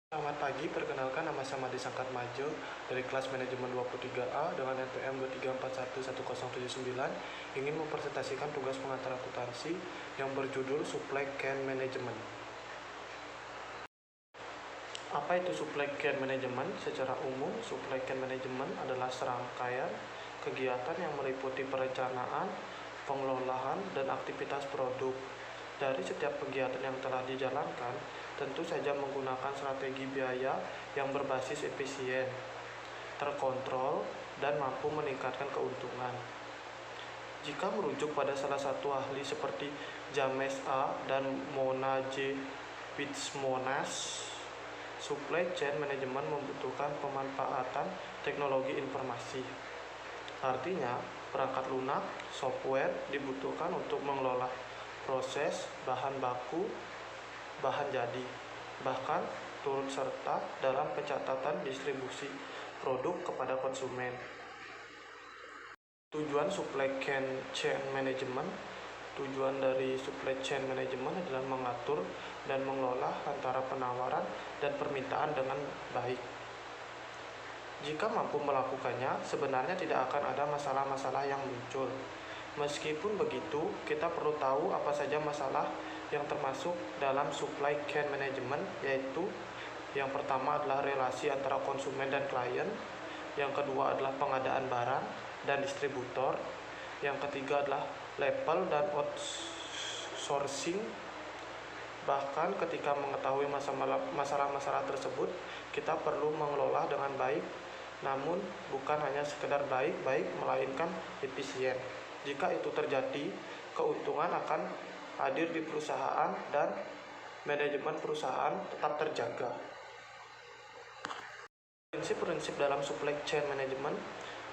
Selamat pagi, perkenalkan nama saya Madi Sangkat Majo dari kelas manajemen 23A dengan NPM 23411079 ingin mempresentasikan tugas pengantar akuntansi yang berjudul Supply Chain Management. Apa itu Supply Chain Management? Secara umum, Supply Chain Management adalah serangkaian kegiatan yang meliputi perencanaan, pengelolaan, dan aktivitas produk. Dari setiap kegiatan yang telah dijalankan, tentu saja menggunakan strategi biaya yang berbasis efisien, terkontrol, dan mampu meningkatkan keuntungan. Jika merujuk pada salah satu ahli seperti James A. dan Mona J. Fitzmonas, supply chain management membutuhkan pemanfaatan teknologi informasi. Artinya, perangkat lunak, software dibutuhkan untuk mengelola proses, bahan baku, bahan jadi, bahkan turut serta dalam pencatatan distribusi produk kepada konsumen. Tujuan supply chain management. Tujuan dari supply chain management adalah mengatur dan mengelola antara penawaran dan permintaan dengan baik. Jika mampu melakukannya, sebenarnya tidak akan ada masalah-masalah yang muncul. Meskipun begitu, kita perlu tahu apa saja masalah yang termasuk dalam supply chain management, yaitu yang pertama adalah relasi antara konsumen dan klien, yang kedua adalah pengadaan barang dan distributor, yang ketiga adalah label dan outsourcing. Bahkan ketika mengetahui masalah-masalah tersebut, kita perlu mengelola dengan baik, namun bukan hanya sekedar baik-baik, melainkan efisien. Jika itu terjadi, keuntungan akan hadir di perusahaan dan manajemen perusahaan tetap terjaga. Prinsip-prinsip dalam supply chain management.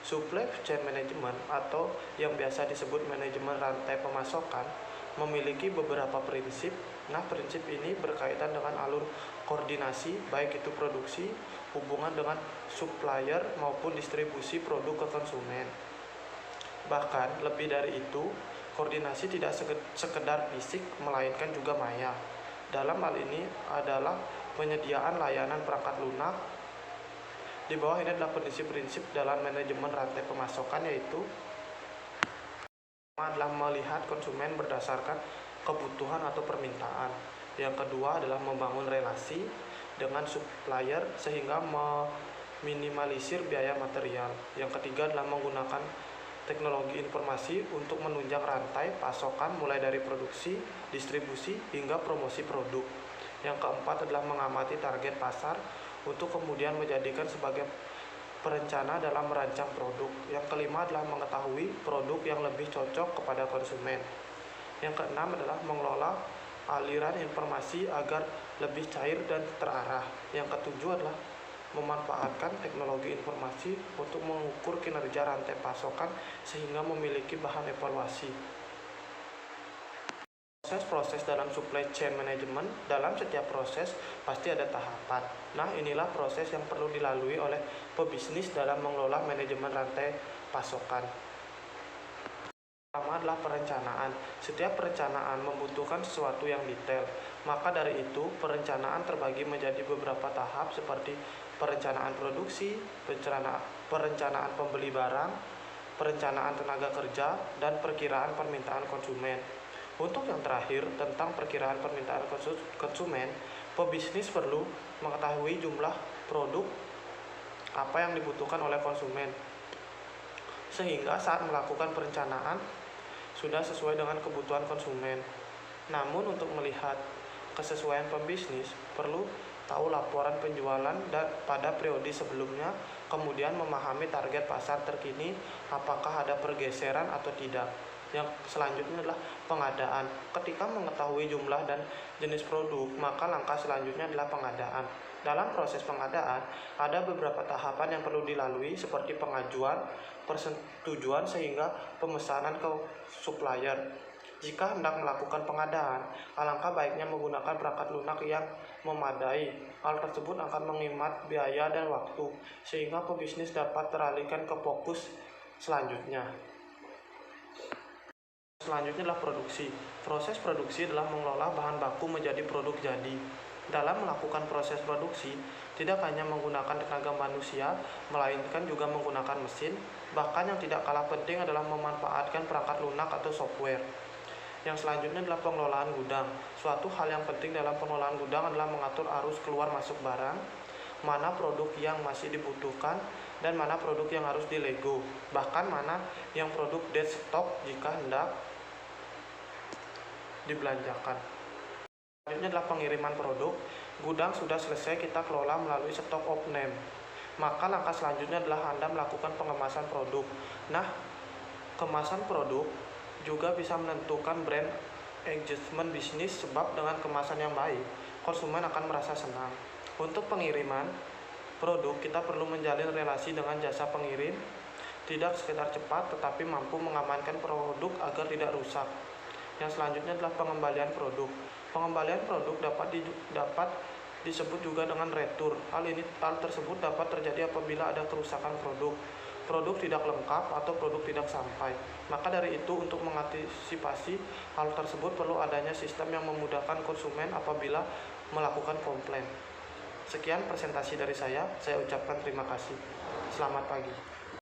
Supply chain management atau yang biasa disebut manajemen rantai pemasokan memiliki beberapa prinsip. Nah, prinsip ini berkaitan dengan alur koordinasi, baik itu produksi, hubungan dengan supplier maupun distribusi produk ke konsumen. Bahkan lebih dari itu, koordinasi tidak sekedar fisik melainkan juga maya. Dalam hal ini adalah penyediaan layanan perangkat lunak. Di bawah ini adalah prinsip-prinsip dalam manajemen rantai pemasokan, yaitu pertama adalah melihat konsumen berdasarkan kebutuhan atau permintaan. Yang kedua adalah membangun relasi dengan supplier sehingga meminimalisir biaya material. Yang ketiga adalah menggunakan teknologi informasi untuk menunjang rantai pasokan mulai dari produksi, distribusi, hingga promosi produk. Yang keempat adalah mengamati target pasar untuk kemudian menjadikan sebagai perencana dalam merancang produk. Yang kelima adalah mengetahui produk yang lebih cocok kepada konsumen. Yang keenam adalah mengelola aliran informasi agar lebih cair dan terarah. Yang ketujuh adalah memanfaatkan teknologi informasi untuk mengukur kinerja rantai pasokan sehingga memiliki bahan evaluasi. Proses dalam supply chain management. Dalam setiap proses pasti ada tahapan. Nah, inilah proses yang perlu dilalui oleh pebisnis dalam mengelola manajemen rantai pasokan. Pertama adalah perencanaan. Setiap perencanaan membutuhkan sesuatu yang detail. Maka dari itu, perencanaan terbagi menjadi beberapa tahap seperti perencanaan produksi, perencanaan pembeli barang, perencanaan tenaga kerja, dan perkiraan permintaan konsumen. Untuk yang terakhir, tentang perkiraan permintaan konsumen, pebisnis perlu mengetahui jumlah produk apa yang dibutuhkan oleh konsumen, sehingga saat melakukan perencanaan sudah sesuai dengan kebutuhan konsumen. Namun untuk melihat kesesuaian pebisnis, perlu tahu laporan penjualan pada periode sebelumnya, kemudian memahami target pasar terkini, apakah ada pergeseran atau tidak. Yang selanjutnya adalah pengadaan. Ketika mengetahui jumlah dan jenis produk, maka langkah selanjutnya adalah pengadaan. Dalam proses pengadaan, ada beberapa tahapan yang perlu dilalui seperti pengajuan, persetujuan, sehingga pemesanan ke supplier. Jika hendak melakukan pengadaan, alangkah baiknya menggunakan perangkat lunak yang memadai. Hal tersebut akan menghemat biaya dan waktu, sehingga pebisnis dapat teralihkan ke fokus selanjutnya. Selanjutnya adalah produksi. Proses produksi adalah mengelola bahan baku menjadi produk jadi. Dalam melakukan proses produksi, tidak hanya menggunakan tenaga manusia, melainkan juga menggunakan mesin. Bahkan yang tidak kalah penting adalah memanfaatkan perangkat lunak atau software. Yang selanjutnya adalah pengelolaan gudang. Suatu hal yang penting dalam pengelolaan gudang adalah mengatur arus keluar masuk barang, mana produk yang masih dibutuhkan, dan mana produk yang harus dilego, bahkan mana yang produk dead stock jika hendak dibelanjakan. Selanjutnya adalah pengiriman produk. Gudang sudah selesai kita kelola melalui stock of name. Maka langkah selanjutnya adalah Anda melakukan pengemasan produk. Nah, kemasan produk juga bisa menentukan brand engagement bisnis, sebab dengan kemasan yang baik, konsumen akan merasa senang. Untuk pengiriman produk, kita perlu menjalin relasi dengan jasa pengirim, tidak sekedar cepat tetapi mampu mengamankan produk agar tidak rusak. Yang selanjutnya adalah pengembalian produk. Pengembalian produk dapat disebut juga dengan retur. Hal tersebut dapat terjadi apabila ada kerusakan produk tidak lengkap atau produk tidak sampai. Maka dari itu, untuk mengantisipasi hal tersebut perlu adanya sistem yang memudahkan konsumen apabila melakukan komplain. Sekian presentasi dari saya ucapkan terima kasih. Selamat pagi.